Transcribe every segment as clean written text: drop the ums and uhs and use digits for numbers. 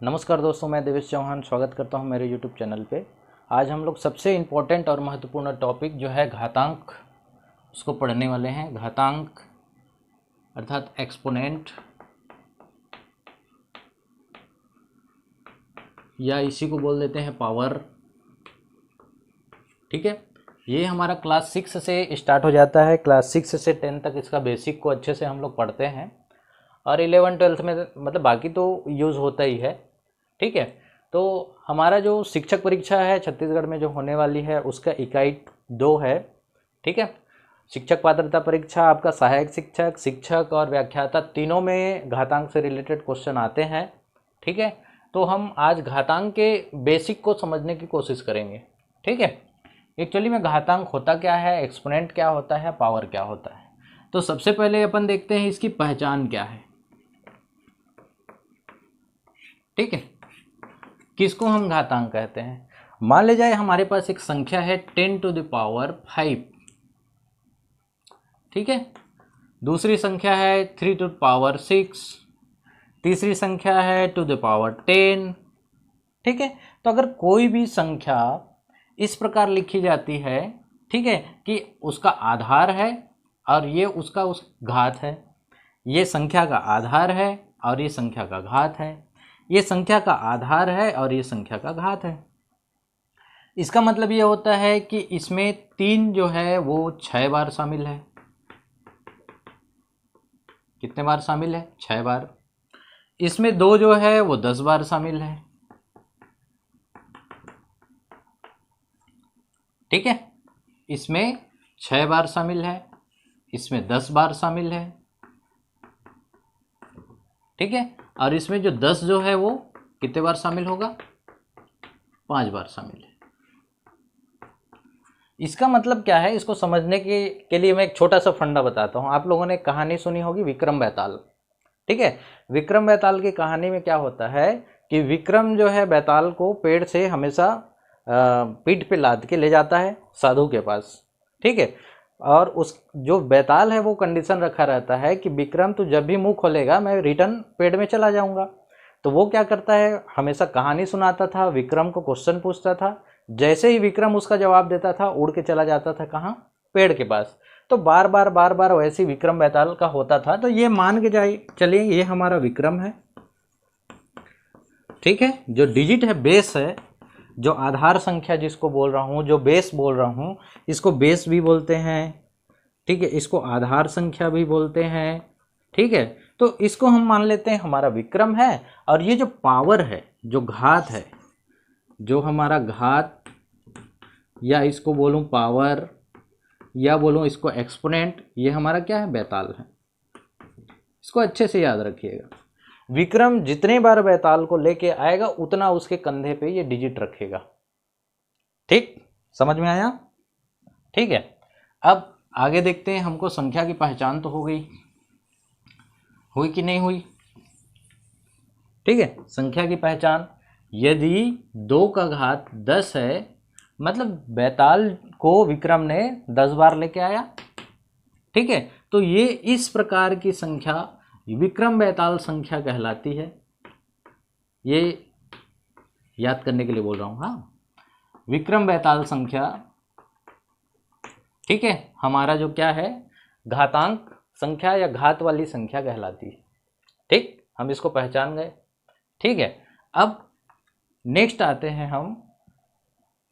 नमस्कार दोस्तों, मैं देवेश चौहान स्वागत करता हूं मेरे YouTube चैनल पे। आज हम लोग सबसे इम्पोर्टेंट और महत्वपूर्ण टॉपिक जो है घातांक, उसको पढ़ने वाले हैं। घातांक अर्थात एक्सपोनेंट, या इसी को बोल देते हैं पावर। ठीक है, ये हमारा क्लास 6 से स्टार्ट हो जाता है। क्लास 6 से 10 तक इसका बेसिक को अच्छे से हम लोग पढ़ते हैं, और 11-12 में मतलब बाकी तो यूज़ होता ही है। ठीक है, तो हमारा जो शिक्षक परीक्षा है छत्तीसगढ़ में जो होने वाली है, उसका इकाई 2 है। ठीक है, शिक्षक पात्रता परीक्षा आपका सहायक शिक्षक, शिक्षक और व्याख्याता तीनों में घातांक से रिलेटेड क्वेश्चन आते हैं। ठीक है, तो हम आज घातांक के बेसिक को समझने की कोशिश करेंगे। ठीक है, एक्चुअली में घातांक होता क्या है, एक्सपोनेंट क्या होता है, पावर क्या होता है। तो सबसे पहले अपन देखते हैं इसकी पहचान क्या है। ठीक है, किसको हम घातांक कहते हैं। मान ले जाए हमारे पास एक संख्या है 10⁵। ठीक है, दूसरी संख्या है 3⁶, तीसरी संख्या है 2⁻10। ठीक है, तो अगर कोई भी संख्या इस प्रकार लिखी जाती है, ठीक है, कि उसका आधार है और ये उसका घात है, ये संख्या का आधार है और ये संख्या का घात है, ये संख्या का आधार है और ये संख्या का घात है। इसका मतलब ये होता है कि इसमें 3 जो है वो 6 बार शामिल है। कितने बार शामिल है? 6 बार। इसमें 2 जो है वो 10 बार शामिल है। ठीक है, इसमें 6 बार शामिल है, इसमें 10 बार शामिल है। ठीक है, और इसमें जो 10 जो है वो कितने बार शामिल होगा? 5 बार शामिल है। इसका मतलब क्या है, इसको समझने के लिए मैं एक छोटा सा फंडा बताता हूँ। आप लोगों ने कहानी सुनी होगी विक्रम बेताल। ठीक है, विक्रम बेताल की कहानी में क्या होता है कि विक्रम जो है बेताल को पेड़ से हमेशा पीठ पे लाद के ले जाता है साधु के पास। ठीक है, और उस जो बेताल है वो कंडीशन रखा रहता है कि विक्रम तू जब भी मुंह खोलेगा मैं रिटर्न पेड़ में चला जाऊंगा। तो वो क्या करता है, हमेशा कहानी सुनाता था, विक्रम को क्वेश्चन पूछता था। जैसे ही विक्रम उसका जवाब देता था, उड़ के चला जाता था कहाँ? पेड़ के पास। तो बार बार वैसे विक्रम बेताल का होता था। तो ये मान के चलिए ये हमारा विक्रम है। ठीक है, जो डिजिट है, बेस है, जो आधार संख्या जिसको बोल रहा हूँ, जो बेस बोल रहा हूँ, इसको बेस भी बोलते हैं। ठीक है, इसको आधार संख्या भी बोलते हैं। ठीक है, तो इसको हम मान लेते हैं हमारा विक्रम है। और ये जो पावर है, जो घात है, जो हमारा घात, या इसको बोलूं पावर, या बोलूं इसको एक्सपोनेंट, ये हमारा क्या है? बेताल है। इसको अच्छे से याद रखिएगा। विक्रम जितने बार बेताल को लेके आएगा उतना उसके कंधे पे ये डिजिट रखेगा। ठीक, समझ में आया? ठीक है, अब आगे देखते हैं। हमको संख्या की पहचान तो हो गई, हुई कि नहीं हुई? ठीक है, संख्या की पहचान, यदि 2 का घात 10 है, मतलब बेताल को विक्रम ने 10 बार लेके आया। ठीक है, तो ये इस प्रकार की संख्या विक्रम बेताल संख्या कहलाती है। ये याद करने के लिए बोल रहा हूँ। हाँ, विक्रम बेताल संख्या, ठीक है, हमारा जो क्या है, घातांक संख्या या घात वाली संख्या कहलाती है। ठीक, हम इसको पहचान गए। ठीक है, अब नेक्स्ट आते हैं हम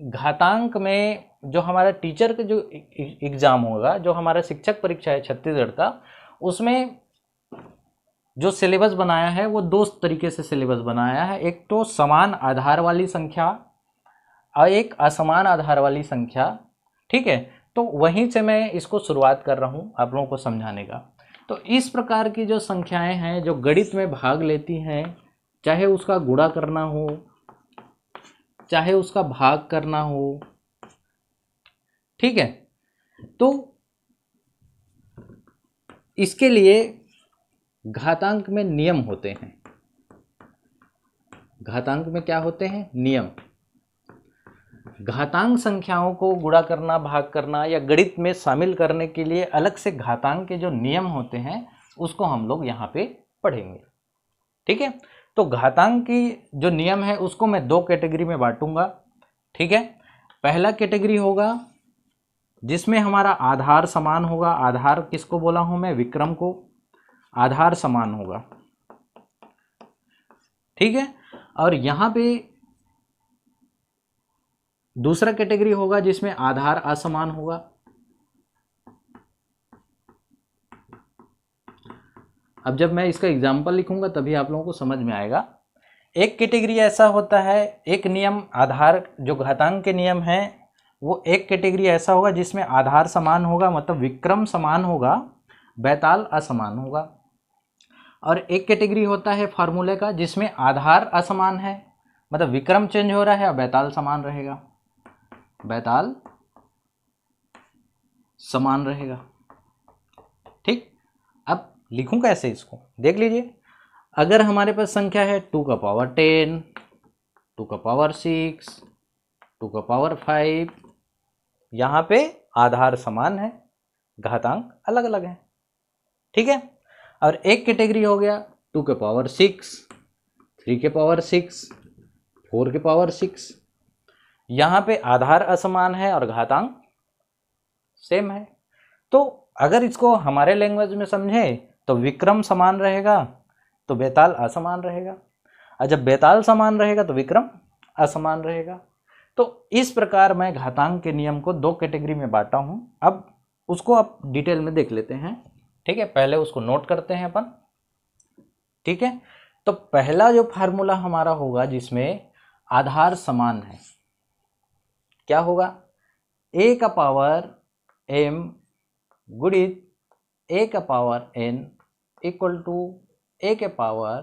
घातांक में। जो हमारा टीचर का जो एग्जाम होगा, जो हमारा शिक्षक परीक्षा है छत्तीसगढ़ का, उसमें जो सिलेबस बनाया है वो 2 तरीके से सिलेबस बनाया है। एक तो समान आधार वाली संख्या और एक असमान आधार वाली संख्या। ठीक है, तो वहीं से मैं इसको शुरुआत कर रहा हूँ आप लोगों को समझाने का। तो इस प्रकार की जो संख्याएं हैं जो गणित में भाग लेती हैं, चाहे उसका गुणा करना हो, चाहे उसका भाग करना हो, ठीक है, तो इसके लिए घातांक में नियम होते हैं। घातांक में क्या होते हैं? नियम। घातांक संख्याओं को गुणा करना, भाग करना या गणित में शामिल करने के लिए अलग से घातांक के जो नियम होते हैं उसको हम लोग यहाँ पे पढ़ेंगे। ठीक है, तो घातांक की जो नियम है उसको मैं दो कैटेगरी में बांटूंगा, ठीक है। पहला कैटेगरी होगा जिसमें हमारा आधार समान होगा। आधार किसको बोला हूं मैं? विक्रम को। आधार समान होगा, ठीक है। और यहां पे दूसरा कैटेगरी होगा जिसमें आधार असमान होगा। अब जब मैं इसका एग्जाम्पल लिखूंगा तभी आप लोगों को समझ में आएगा। एक कैटेगरी ऐसा होता है, एक नियम आधार जो घातांक के नियम है वो एक कैटेगरी ऐसा होगा जिसमें आधार समान होगा, मतलब विक्रम समान होगा, बैताल असमान होगा। और एक कैटेगरी होता है फार्मूले का जिसमें आधार असमान है, मतलब विक्रम चेंज हो रहा है और बैताल समान रहेगा, बैताल समान रहेगा, ठीक। अब लिखूं कैसे इसको देख लीजिए। अगर हमारे पास संख्या है 2 का पावर 10, 2 का पावर 6, 2 का पावर 5, यहाँ पे आधार समान है, घातांक अलग अलग है, ठीक है। और एक कैटेगरी हो गया 2 के पावर 6, 3 के पावर 6, 4 के पावर 6, यहाँ पे आधार असमान है और घातांक सेम है। तो अगर इसको हमारे लैंग्वेज में समझे तो विक्रम समान रहेगा तो बेताल असमान रहेगा, और जब बेताल समान रहेगा तो विक्रम असमान रहेगा। तो इस प्रकार मैं घातांक के नियम को दो कैटेगरी में बांटा हूं। अब उसको आप डिटेल में देख लेते हैं, ठीक है। पहले उसको नोट करते हैं अपन, ठीक है। तो पहला जो फार्मूला हमारा होगा जिसमें आधार समान है, क्या होगा? a का पावर m गुणित a का power n equal to a के पावर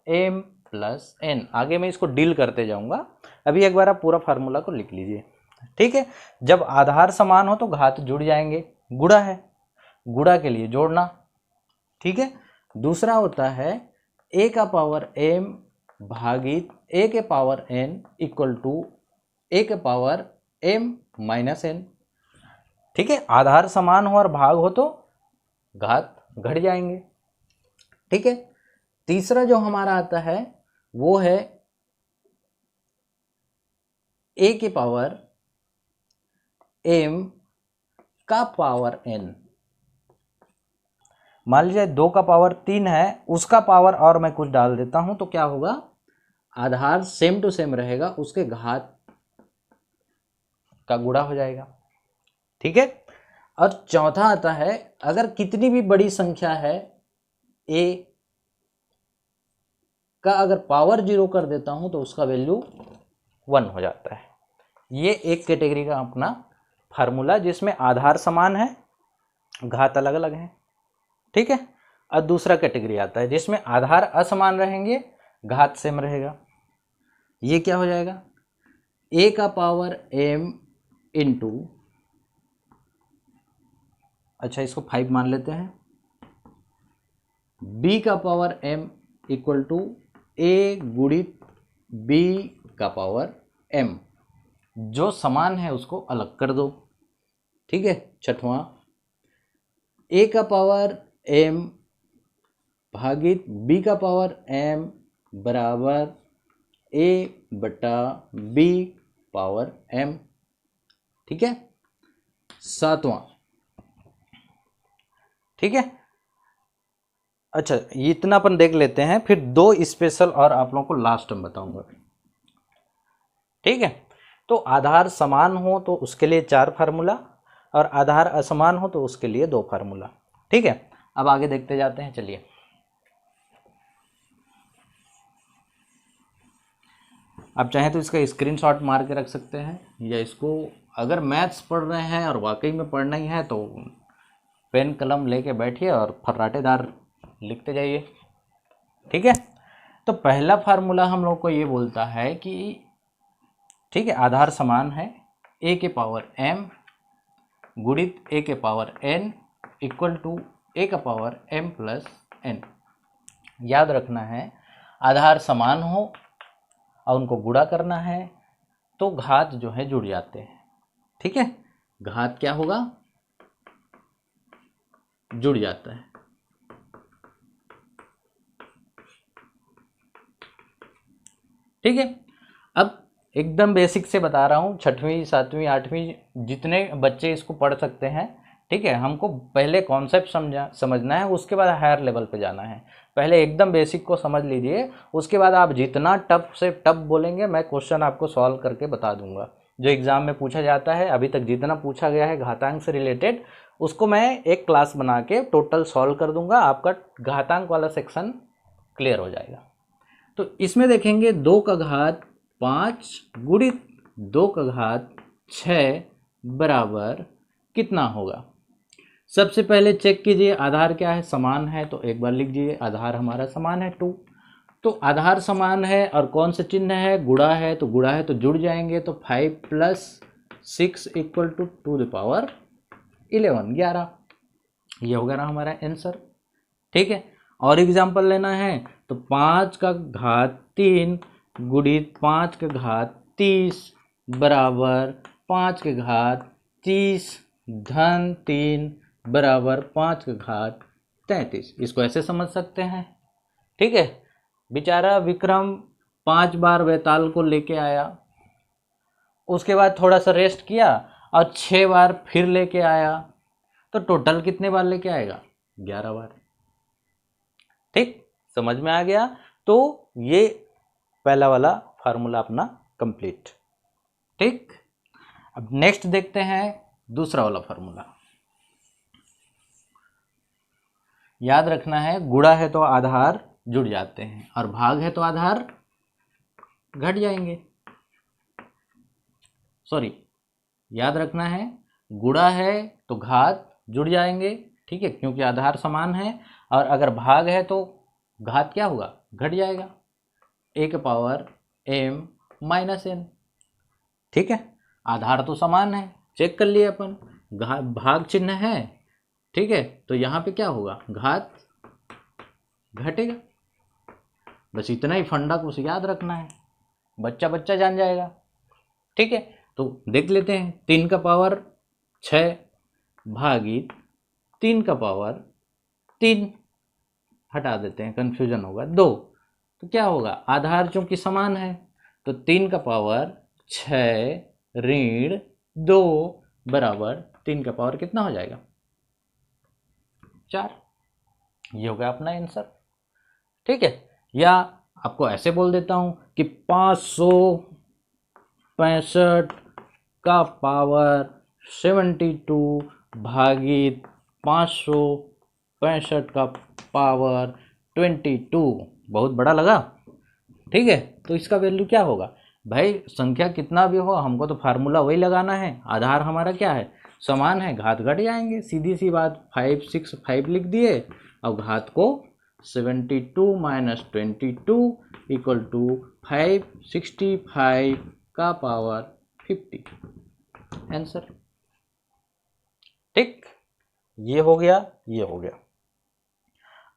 m प्लस n। आगे मैं इसको डील करते जाऊंगा, अभी एक बार आप पूरा फार्मूला को लिख लीजिए, ठीक है। जब आधार समान हो तो घात जुड़ जाएंगे, गुणा है, गुणा के लिए जोड़ना, ठीक है। दूसरा होता है a का पावर m भागित a के power n equal to a के पावर m माइनस n, ठीक है। आधार समान हो और भाग हो तो घात घट जाएंगे, ठीक है। तीसरा जो हमारा आता है वो है a के पावर m का पावर n। मान लीजिए 2 का पावर 3 है, उसका पावर और मैं कुछ डाल देता हूं तो क्या होगा? आधार सेम टू सेम रहेगा, उसके घात का गुणा हो जाएगा, ठीक है। और चौथा आता है अगर कितनी भी बड़ी संख्या है a का अगर पावर 0 कर देता हूं तो उसका वैल्यू 1 हो जाता है। ये एक कैटेगरी का अपना फार्मूला जिसमें आधार समान है, घात अलग अलग है, ठीक है। और दूसरा कैटेगरी आता है जिसमें आधार असमान रहेंगे, घात सेम रहेगा। ये क्या हो जाएगा? a का पावर m इंटू, अच्छा इसको 5 मान लेते हैं, b का power m equal to a गुणित b का पावर m। जो समान है उसको अलग कर दो, ठीक है। छठवां a का पावर m भागित b का पावर m बराबर a बटा b पावर m, ठीक है। सातवां, ठीक है। अच्छा ये इतना अपन देख लेते हैं, फिर दो स्पेशल और आप लोगों को लास्ट में बताऊंगा, ठीक है। तो आधार समान हो तो उसके लिए 4 फार्मूला और आधार असमान हो तो उसके लिए 2 फार्मूला, ठीक है। अब आगे देखते जाते हैं, चलिए। आप चाहें तो इसका स्क्रीनशॉट मार के रख सकते हैं, या इसको अगर मैथ्स पढ़ रहे हैं और वाकई में पढ़ना ही है तो पेन कलम लेके बैठिए और फर्राटेदार लिखते जाइए, ठीक है। तो पहला फार्मूला हम लोग को ये बोलता है कि, ठीक है, आधार समान है, a के पावर m गुणित a के power n equal to a का पावर m प्लस n। याद रखना है आधार समान हो और उनको गुणा करना है तो घात जो है जुड़ जाते हैं, ठीक है। घात क्या होगा? जुड़ जाता है, ठीक है। अब एकदम बेसिक से बता रहा हूँ, 6वीं 7वीं 8वीं जितने बच्चे इसको पढ़ सकते हैं, ठीक है। हमको पहले कॉन्सेप्ट समझना है, उसके बाद हायर लेवल पे जाना है। पहले एकदम बेसिक को समझ लीजिए, उसके बाद आप जितना टफ से टफ बोलेंगे मैं क्वेश्चन आपको सॉल्व करके बता दूंगा। जो एग्ज़ाम में पूछा जाता है, अभी तक जितना पूछा गया है घातांक से रिलेटेड, उसको मैं एक क्लास बना के टोटल सॉल्व कर दूंगा, आपका घातांक वाला सेक्शन क्लियर हो जाएगा। तो इसमें देखेंगे 2 का घात 5 गुणित 2 का घात 6 बराबर कितना होगा। सबसे पहले चेक कीजिए आधार क्या है, समान है, तो एक बार लिख दीजिए आधार हमारा समान है 2। तो आधार समान है और कौन सा चिन्ह है, गुणा है, तो गुणा है तो जुड़ जाएंगे, तो 5 + 6 = 2 द पावर 11 ये हो गया ना हमारा आंसर। ठीक है, और एग्जाम्पल लेना है तो 5 का घात 3 गुणित 5 का घात 30 बराबर 5 के घात 30 धन 3 बराबर 5 का घात 33। इसको ऐसे समझ सकते हैं। ठीक है, बेचारा विक्रम 5 बार बेताल को लेके आया, उसके बाद थोड़ा सा रेस्ट किया और 6 बार फिर लेके आया, तो टोटल कितने बार लेके आएगा, 11 बार। ठीक, समझ में आ गया। तो ये पहला वाला फार्मूला अपना कंप्लीट। ठीक, अब नेक्स्ट देखते हैं दूसरा वाला फार्मूला। याद रखना है, गुणा है तो आधार जुड़ जाते हैं और भाग है तो आधार घट जाएंगे। सॉरी, याद रखना है, गुणा है तो घात जुड़ जाएंगे, ठीक है, क्योंकि आधार समान है, और अगर भाग है तो घात क्या होगा, घट जाएगा, a⁻m-n। ठीक है, आधार तो समान है, चेक कर लिए अपन, भाग चिन्ह है, ठीक है, तो यहाँ पे क्या होगा, घात घटेगा। बस इतना ही फंडा कुछ याद रखना है, बच्चा बच्चा जान जाएगा। ठीक है, तो देख लेते हैं, 3 का पावर 6 भागित 3 का पावर 3, हटा देते हैं कन्फ्यूजन होगा, 2, तो क्या होगा, आधार चूंकि समान है तो 3 का पावर 6 ऋण 2 बराबर 3 का पावर कितना हो जाएगा, 4। ये हो गया अपना आंसर। ठीक है, या आपको ऐसे बोल देता हूं कि 565 का पावर 72 भागित 565 का पावर 22। बहुत बड़ा लगा। ठीक है, तो इसका वैल्यू क्या होगा भाई, संख्या कितना भी हो हमको तो फार्मूला वही लगाना है, आधार हमारा क्या है, समान है, घात घट जाएंगे, सीधी सी बात। 5 6 5 लिख दिए और घात को 72 - 22 = 565 का पावर 50 आंसर। ठीक, ये हो गया, ये हो गया।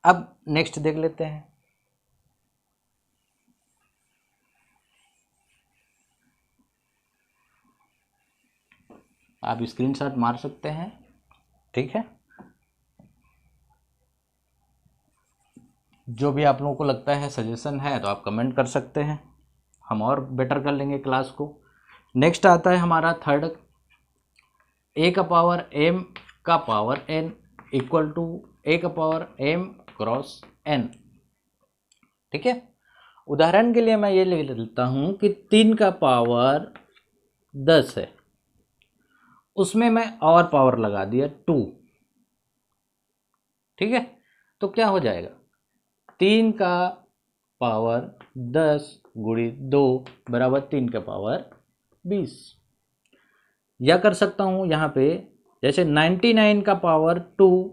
अब नेक्स्ट देख लेते हैं। आप स्क्रीनशॉट मार सकते हैं। ठीक है, जो भी आप लोगों को लगता है सजेशन है तो आप कमेंट कर सकते हैं, हम और बेटर कर लेंगे क्लास को। नेक्स्ट आता है हमारा थर्ड, a⁻m का पावर n = a⁻m × n। ठीक है, उदाहरण के लिए मैं ये ले लेता हूं कि 3 का पावर 10 है, उसमें मैं और पावर लगा दिया 2। ठीक है, तो क्या हो जाएगा, 3 का पावर 10 गुणित 2 बराबर 3 का पावर 20। या कर सकता हूँ यहाँ पे, जैसे 99 का पावर 2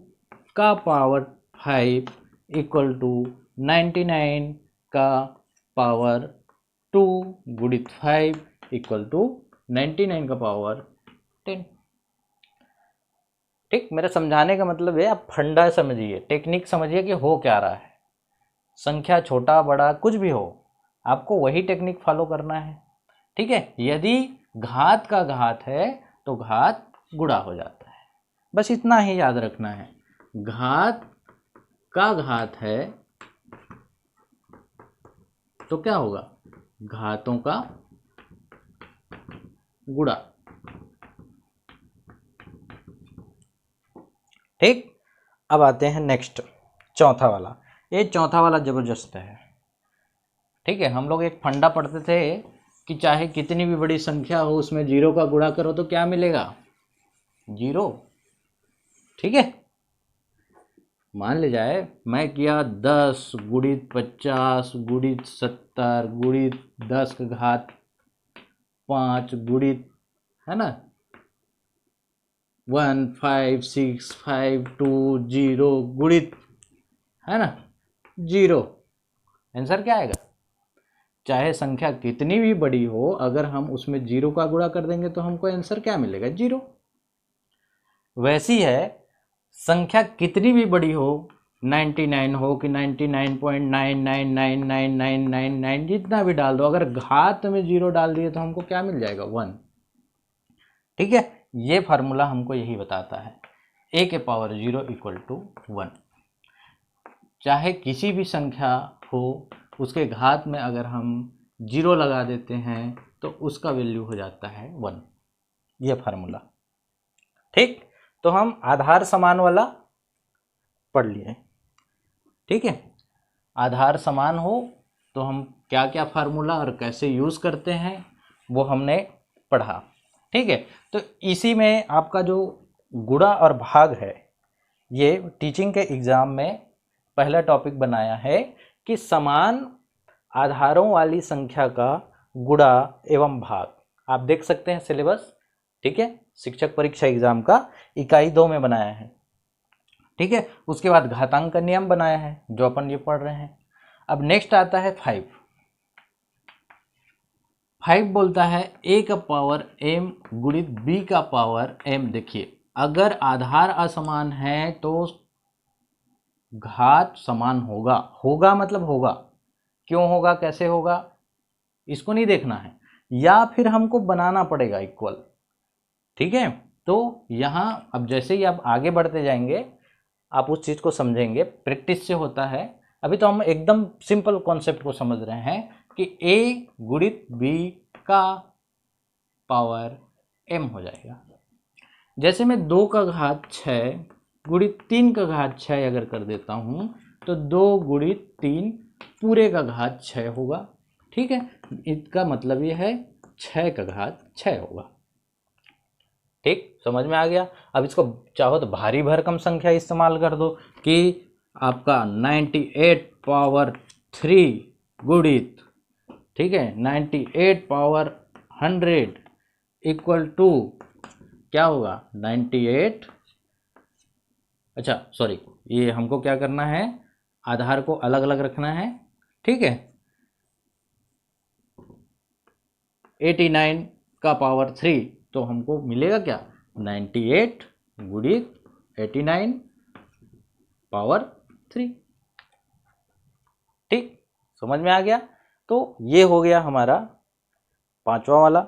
का पावर 5 = 99 का पावर 2 गुणित 5 = 99 का पावर 10। ठीक, मेरा समझाने का मतलब है, आप फंडा समझिए, टेक्निक समझिए कि हो क्या रहा है। संख्या छोटा बड़ा कुछ भी हो, आपको वही टेक्निक फॉलो करना है। ठीक है, यदि घात का घात है तो घात गुणा हो जाता है, बस इतना ही याद रखना है। घात का घात है तो क्या होगा, घातों का गुणा। ठीक, अब आते हैं नेक्स्ट चौथा वाला। ये चौथा वाला जबरदस्त है। ठीक है, हम लोग एक फंडा पढ़ते थे कि चाहे कितनी भी बड़ी संख्या हो उसमें जीरो का गुणा करो तो क्या मिलेगा, जीरो। ठीक है, मान ले जाए मैं किया 10 गुणित 50 गुणित 70 गुणित 10 का घात 5 गुणित, है ना, 1 5 6 5 2 0 गुणित, है ना, जीरो। आंसर क्या आएगा? चाहे संख्या कितनी भी बड़ी हो, अगर हम उसमें जीरो का गुणा कर देंगे तो हमको आंसर क्या मिलेगा, जीरो। वैसी है संख्या कितनी भी बड़ी हो, 99 हो कि 99.999999 जितना भी डाल दो, अगर घात में जीरो डाल दिए तो हमको क्या मिल जाएगा, 1। ठीक है, ये फार्मूला हमको यही बताता है, a के पावर 0 इक्वल टू 1। चाहे किसी भी संख्या हो उसके घात में अगर हम जीरो लगा देते हैं तो उसका वैल्यू हो जाता है 1, ये फार्मूला। ठीक, तो हम आधार समान वाला पढ़ लिए। ठीक है, आधार समान हो तो हम क्या क्या फार्मूला और कैसे यूज़ करते हैं वो हमने पढ़ा। ठीक है, तो इसी में आपका जो गुणा और भाग है, ये टीचिंग के एग्ज़ाम में पहला टॉपिक बनाया है कि समान आधारों वाली संख्या का गुणा एवं भाग। आप देख सकते हैं सिलेबस। ठीक है, शिक्षक परीक्षा एग्जाम का इकाई 2 में बनाया है। ठीक है, उसके बाद घातांक का नियम बनाया है जो अपन ये पढ़ रहे हैं। अब नेक्स्ट आता है 5 बोलता है a का पावर m गुणित b का पावर m। देखिए, अगर आधार असमान है तो घात समान होगा। होगा मतलब होगा, क्यों होगा, कैसे होगा, इसको नहीं देखना है, या फिर हमको बनाना पड़ेगा इक्वल। ठीक है, तो यहाँ अब जैसे ही आप आगे बढ़ते जाएंगे आप उस चीज़ को समझेंगे, प्रैक्टिस से होता है। अभी तो हम एकदम सिंपल कॉन्सेप्ट को समझ रहे हैं कि a गुणित b का पावर m हो जाएगा। जैसे मैं 2 का घात 6 गुणित 3 का घात 6 अगर कर देता हूँ तो 2 गुणित 3 पूरे का घात 6 होगा। ठीक है, इसका मतलब ये है 6 का घात 6 होगा। ठीक, समझ में आ गया। अब इसको चाहो तो भारी भरकम संख्या इस्तेमाल कर दो कि आपका 98 पावर 3 गुणित, ठीक है, 98 पावर 100 इक्वल टू क्या होगा, 98। अच्छा सॉरी, ये हमको क्या करना है, आधार को अलग अलग रखना है। ठीक है, 89 का पावर 3 तो हमको मिलेगा क्या, 98 गुणित 89 पावर 3। ठीक, समझ में आ गया। तो ये हो गया हमारा पांचवा वाला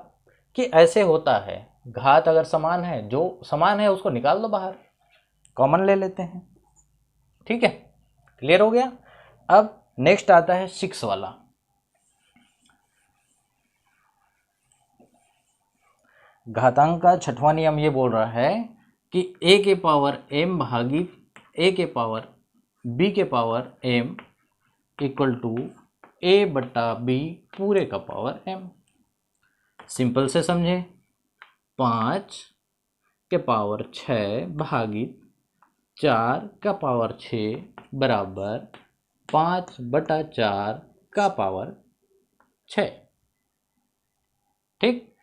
कि ऐसे होता है, घात अगर समान है, जो समान है उसको निकाल दो बाहर, कॉमन ले लेते हैं। ठीक है, क्लियर हो गया। अब नेक्स्ट आता है 6 वाला। घातांक का छठवां नियम ये बोल रहा है कि a के पावर m भागित a के पावर b के power m equal to a बटा b पूरे का पावर m। सिंपल से समझे, 5 के पावर 6 भागित 4 का पावर 6 बराबर 5 बटा 4 का पावर 6। ठीक,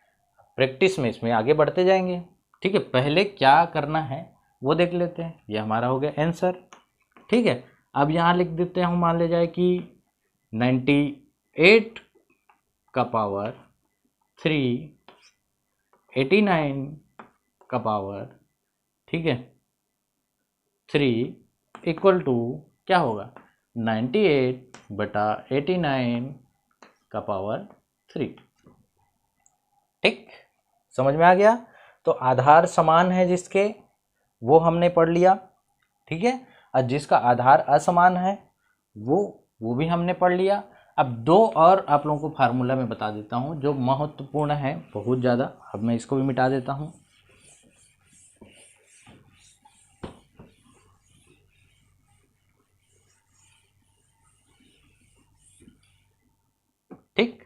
प्रैक्टिस में इसमें आगे बढ़ते जाएंगे। ठीक है, पहले क्या करना है वो देख लेते हैं। ये हमारा हो गया आंसर। ठीक है, अब यहाँ लिख देते हैं, हम मान ले जाए कि 98 का पावर 3, 89 का पावर, ठीक है, 3 इक्वल टू क्या होगा, 98 बटा 89 का पावर 3। ठीक, समझ में आ गया। तो आधार समान है जिसके, वो हमने पढ़ लिया। ठीक है, और जिसका आधार असमान है वो भी हमने पढ़ लिया। अब दो और आप लोगों को फार्मूला में बता देता हूँ जो महत्वपूर्ण है बहुत ज़्यादा। अब मैं इसको भी मिटा देता हूँ। ठीक,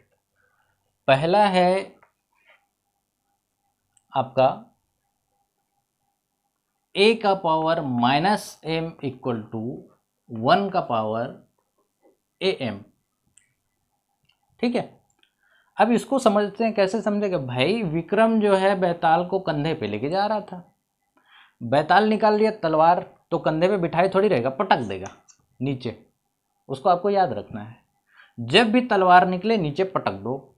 पहला है आपका a का पावर -m इक्वल टू 1 का पावर am। ठीक है, अब इसको समझते हैं। कैसे समझेगा भाई, विक्रम जो है बैताल को कंधे पे लेके जा रहा था, बैताल निकाल लिया तलवार, तो कंधे पे बिठाए थोड़ी रहेगा, पटक देगा नीचे। उसको आपको याद रखना है, जब भी तलवार निकले नीचे पटक दो,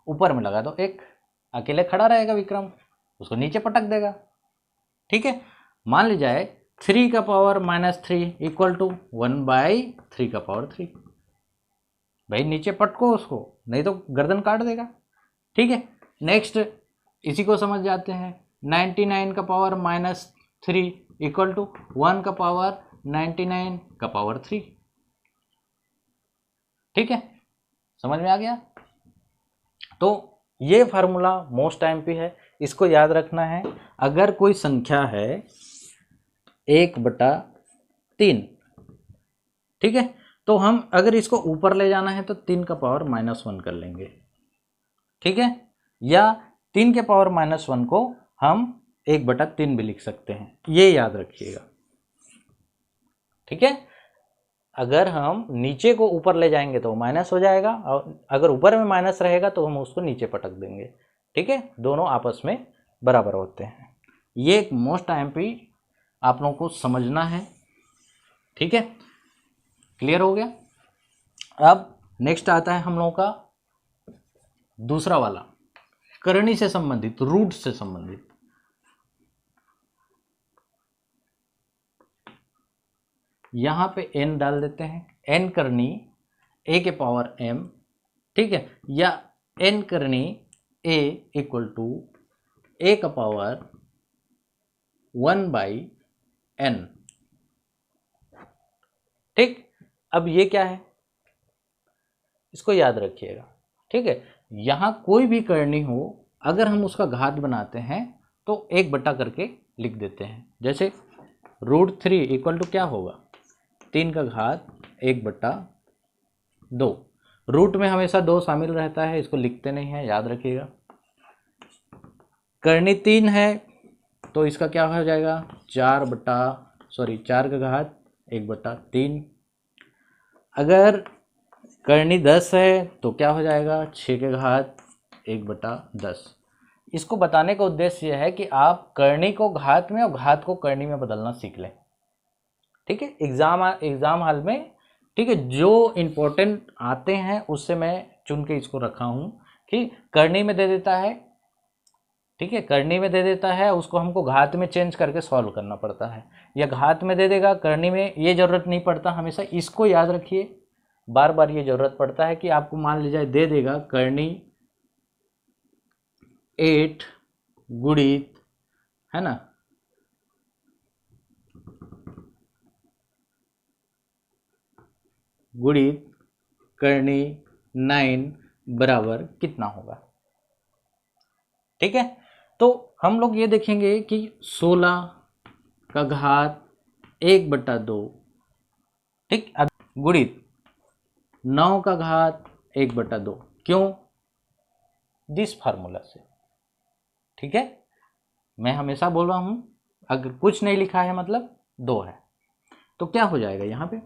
ऊपर में लगा दो। एक अकेले खड़ा रहेगा विक्रम, उसको नीचे पटक देगा। ठीक है, मान ली जाए 3 का पावर -3 इक्वल टू 1/3 का पावर 3। भाई नीचे पटको उसको, नहीं तो गर्दन काट देगा। ठीक है, नेक्स्ट इसी को समझ जाते हैं। 99 का पावर -3 इक्वल टू 1 का पावर 99 का पावर 3। ठीक है, समझ में आ गया। तो ये फार्मूला मोस्ट टाइम पे है, इसको याद रखना है। अगर कोई संख्या है 1/3, ठीक है, तो हम अगर इसको ऊपर ले जाना है तो 3 का पावर -1 कर लेंगे। ठीक है, या 3 के पावर -1 को हम 1/3 भी लिख सकते हैं, ये याद रखिएगा। ठीक है, अगर हम नीचे को ऊपर ले जाएंगे तो माइनस हो जाएगा, और अगर ऊपर में माइनस रहेगा तो हम उसको नीचे पटक देंगे। ठीक है, दोनों आपस में बराबर होते हैं। ये एक मोस्ट आईएमपी आप लोगों को समझना है। ठीक है, क्लियर हो गया। अब नेक्स्ट आता है हम लोगों का दूसरा वाला, करनी से संबंधित, रूट से संबंधित। यहां पे n डाल देते हैं, n करनी a के पावर m। ठीक है, या n करनी a इक्वल टू a का पावर 1/n। ठीक, अब ये क्या है, इसको याद रखिएगा। ठीक है, यहां कोई भी करनी हो, अगर हम उसका घात बनाते हैं तो 1 करके लिख देते हैं। जैसे √3 इक्वल टू क्या होगा, 3 का घात 1/2। रूट में हमेशा 2 शामिल रहता है, इसको लिखते नहीं है, याद रखिएगा। करनी 3 है तो इसका क्या हो जाएगा, 4 का घात 1/3। अगर करनी 10 है तो क्या हो जाएगा, 6 के घात 1/10। इसको बताने का उद्देश्य यह है कि आप करनी को घात में और घात को करनी में बदलना सीख लें। ठीक है, एग्जाम हाल में, ठीक है, जो इम्पोर्टेंट आते हैं उससे मैं चुन के इसको रखा हूं कि करनी में दे देता है। ठीक है, करनी में दे देता है, उसको हमको घात में चेंज करके सॉल्व करना पड़ता है, या घात में दे देगा करनी में, ये जरूरत नहीं पड़ता। हमेशा इसको याद रखिए, बार बार ये जरूरत पड़ता है कि आपको मान लीजिए दे देगा करनी 8 गुणित, है ना, गुणित करनी 9 बराबर कितना होगा। ठीक है, तो हम लोग ये देखेंगे कि 16 का घात 1/2, ठीक, गुणित 9 का घात 1/2। क्यों, दिस फार्मूला से। ठीक है, मैं हमेशा बोल रहा हूं, अगर कुछ नहीं लिखा है मतलब 2 है, तो क्या हो जाएगा, यहां पे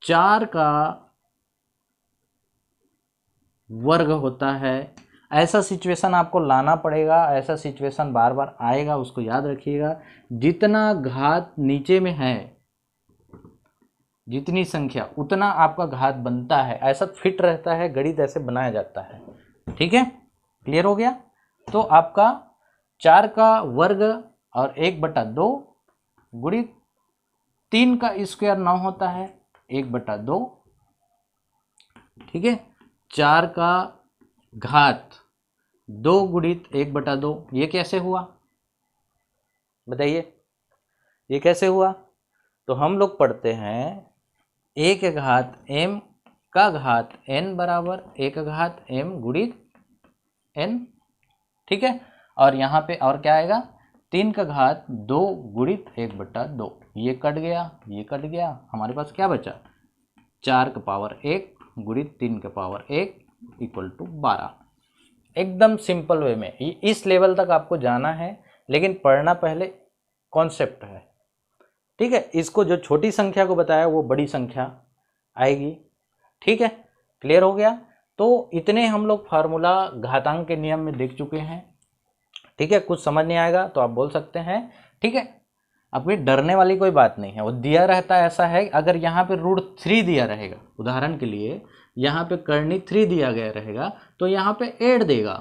4 का वर्ग होता है। ऐसा सिचुएशन आपको लाना पड़ेगा, ऐसा सिचुएशन बार बार आएगा, उसको याद रखिएगा। जितना घात नीचे में है, जितनी संख्या उतना आपका घात बनता है, ऐसा फिट रहता है, गणित ऐसे बनाया जाता है। ठीक है, क्लियर हो गया। तो आपका 4 का वर्ग और 1/2 गुणित 3 का स्क्वायर 9 होता है 1/2। ठीक है, 4 का घात 2 गुणित 1/2, ये कैसे हुआ बताइए, ये कैसे हुआ। तो हम लोग पढ़ते हैं a के घात m का घात n बराबर 1 घात m गुणित n, ठीक है। और यहाँ पे और क्या आएगा, 3 का घात 2 गुणित 1/2, ये कट गया, ये कट गया, हमारे पास क्या बचा, 4 का पावर 1 गुणित 3 का पावर 1 इक्वल टू 12। एकदम सिंपल वे में इस लेवल तक आपको जाना है, लेकिन पढ़ना पहले कॉन्सेप्ट है, ठीक है। इसको जो छोटी संख्या को बताया वो बड़ी संख्या आएगी, ठीक है। क्लियर हो गया। तो इतने हम लोग फार्मूला घातांक के नियम में देख चुके हैं, ठीक है। कुछ समझ नहीं आएगा तो आप बोल सकते हैं, ठीक है। अब ये डरने वाली कोई बात नहीं है, वो दिया रहता है। ऐसा है अगर यहाँ पे √3 दिया रहेगा, उदाहरण के लिए यहाँ पे कर्णी 3 दिया गया रहेगा, तो यहाँ पे 8 देगा,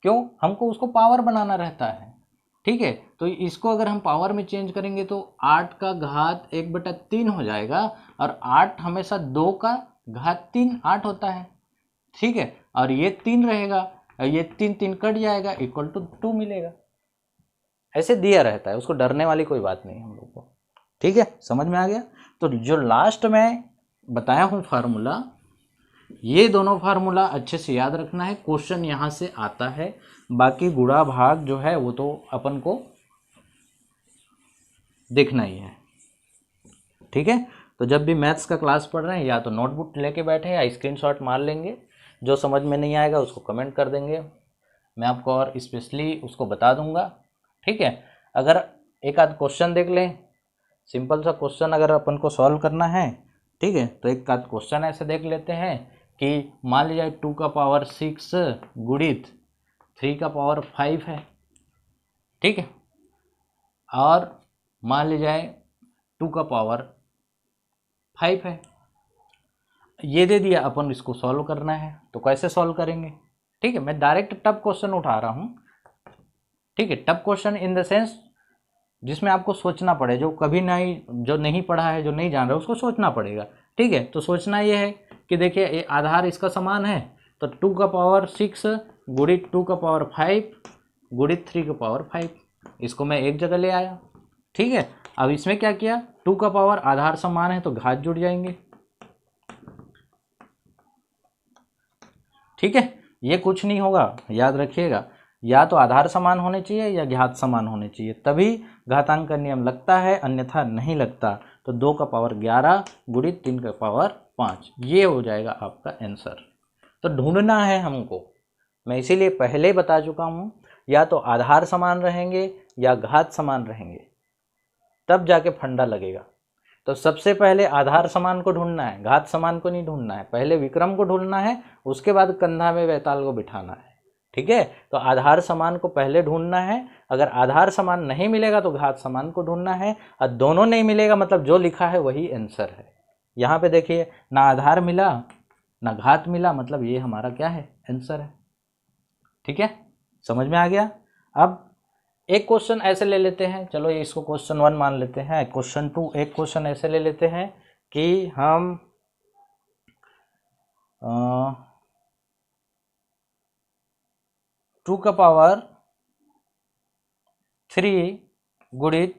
क्यों, हमको उसको पावर बनाना रहता है, ठीक है। तो इसको अगर हम पावर में चेंज करेंगे तो 8 का घात 1/3 हो जाएगा, और 8 हमेशा 2 का घात 3 8 होता है, ठीक है। और ये 3 रहेगा, और ये 3 3 कट जाएगा, इक्वल टू 2 मिलेगा। ऐसे दिया रहता है, उसको डरने वाली कोई बात नहीं हम लोग को, ठीक है। समझ में आ गया। तो जो लास्ट में बताया हूँ फार्मूला, ये दोनों फार्मूला अच्छे से याद रखना है, क्वेश्चन यहाँ से आता है। बाकी गुणा भाग जो है वो तो अपन को देखना ही है, ठीक है। तो जब भी मैथ्स का क्लास पढ़ रहे हैं, या तो नोटबुक लेके बैठे या स्क्रीनशॉट मार लेंगे, जो समझ में नहीं आएगा उसको कमेंट कर देंगे, मैं आपको और स्पेशली उसको बता दूंगा, ठीक है। अगर एक आध क्वेश्चन देख लें, सिंपल सा क्वेश्चन अगर अपन को सॉल्व करना है, ठीक है, तो एक आध क्वेश्चन ऐसे देख लेते हैं कि मान लीजिए 2 का पावर 6 गुणित 3 का पावर 5 है, ठीक है। और मान लीजिए 2 का पावर 5 है, ये दे दिया, अपन इसको सॉल्व करना है, तो कैसे सॉल्व करेंगे, ठीक है। मैं डायरेक्ट टफ क्वेश्चन उठा रहा हूँ, ठीक है। Tough question in the sense जिसमें आपको सोचना पड़े, जो कभी नहीं, जो नहीं पढ़ा है, जो नहीं जान रहा, उसको सोचना पड़ेगा, ठीक है। तो सोचना ये है कि देखिए ये आधार इसका समान है, तो 2 का पावर 6 गुणित 2 का पावर 5 गुणित 3 का पावर 5, इसको मैं एक जगह ले आया, ठीक है। अब इसमें क्या किया, 2 का पावर आधार समान है तो घात जुड़ जाएंगे, ठीक है। ये कुछ नहीं होगा, याद रखिएगा, या तो आधार समान होने चाहिए या घात समान होने चाहिए, तभी घातांक का नियम लगता है, अन्यथा नहीं लगता। तो 2 का पावर 11 गुणित 3 का पावर 5, ये हो जाएगा आपका आंसर। तो ढूंढना है हमको, मैं इसीलिए पहले बता चुका हूँ, या तो आधार समान रहेंगे या घात समान रहेंगे, तब जाके फंडा लगेगा। तो सबसे पहले आधार समान को ढूंढना है, घात समान को नहीं ढूंढना है। पहले विक्रम को ढूंढना है, उसके बाद कंधा में बैताल को बिठाना है, ठीक है। तो आधार समान को पहले ढूंढना है, अगर आधार समान नहीं मिलेगा तो घात समान को ढूंढना है, और दोनों नहीं मिलेगा मतलब जो लिखा है वही आंसर है। यहाँ पे देखिए, ना आधार मिला ना घात मिला, मतलब ये हमारा क्या है, आंसर है, ठीक है। समझ में आ गया। अब एक क्वेश्चन ऐसे ले लेते हैं, चलो ये इसको क्वेश्चन 1 मान लेते हैं। क्वेश्चन 2, एक क्वेश्चन ऐसे ले लेते हैं कि हम 2 का पावर 3 गुणित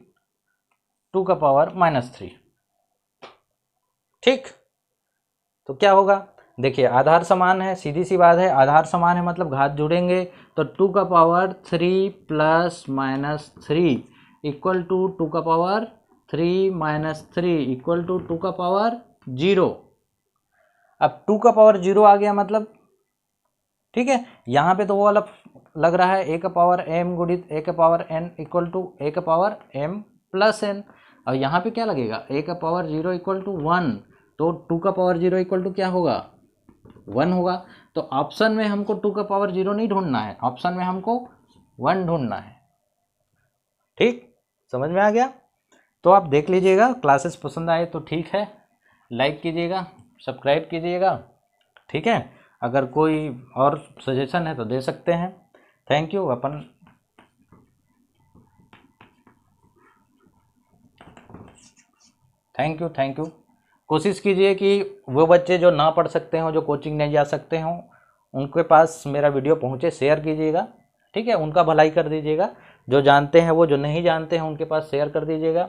2 का पावर -3, ठीक। तो क्या होगा, देखिए आधार समान है, सीधी सी बात है, आधार समान है मतलब घात जुड़ेंगे, तो 2 का पावर 3 प्लस -3 इक्वल टू 2 का पावर 3 -3 इक्वल टू 2 का पावर 0। अब 2 का पावर 0 आ गया मतलब, ठीक है। यहाँ पे तो वो वाला लग रहा है, a का पावर m गुणित a का power n equal to a का पावर m प्लस n, और यहाँ पे क्या लगेगा, a का पावर 0 इक्वल टू 1, तो 2 का पावर 0 इक्वल टू क्या होगा, 1 होगा। तो ऑप्शन में हमको 2 का पावर 0 नहीं ढूंढना है, ऑप्शन में हमको 1 ढूंढना है, ठीक। समझ में आ गया। तो आप देख लीजिएगा, क्लासेस पसंद आए तो ठीक है, लाइक कीजिएगा, सब्सक्राइब कीजिएगा, ठीक है। अगर कोई और सजेशन है तो दे सकते हैं। Thank you. Thank you. कोशिश कीजिए कि वो बच्चे जो ना पढ़ सकते हों, जो कोचिंग नहीं जा सकते हों, उनके पास मेरा वीडियो पहुंचे, शेयर कीजिएगा, ठीक है। उनका भलाई कर दीजिएगा, जो जानते हैं वो, जो नहीं जानते हैं उनके पास शेयर कर दीजिएगा।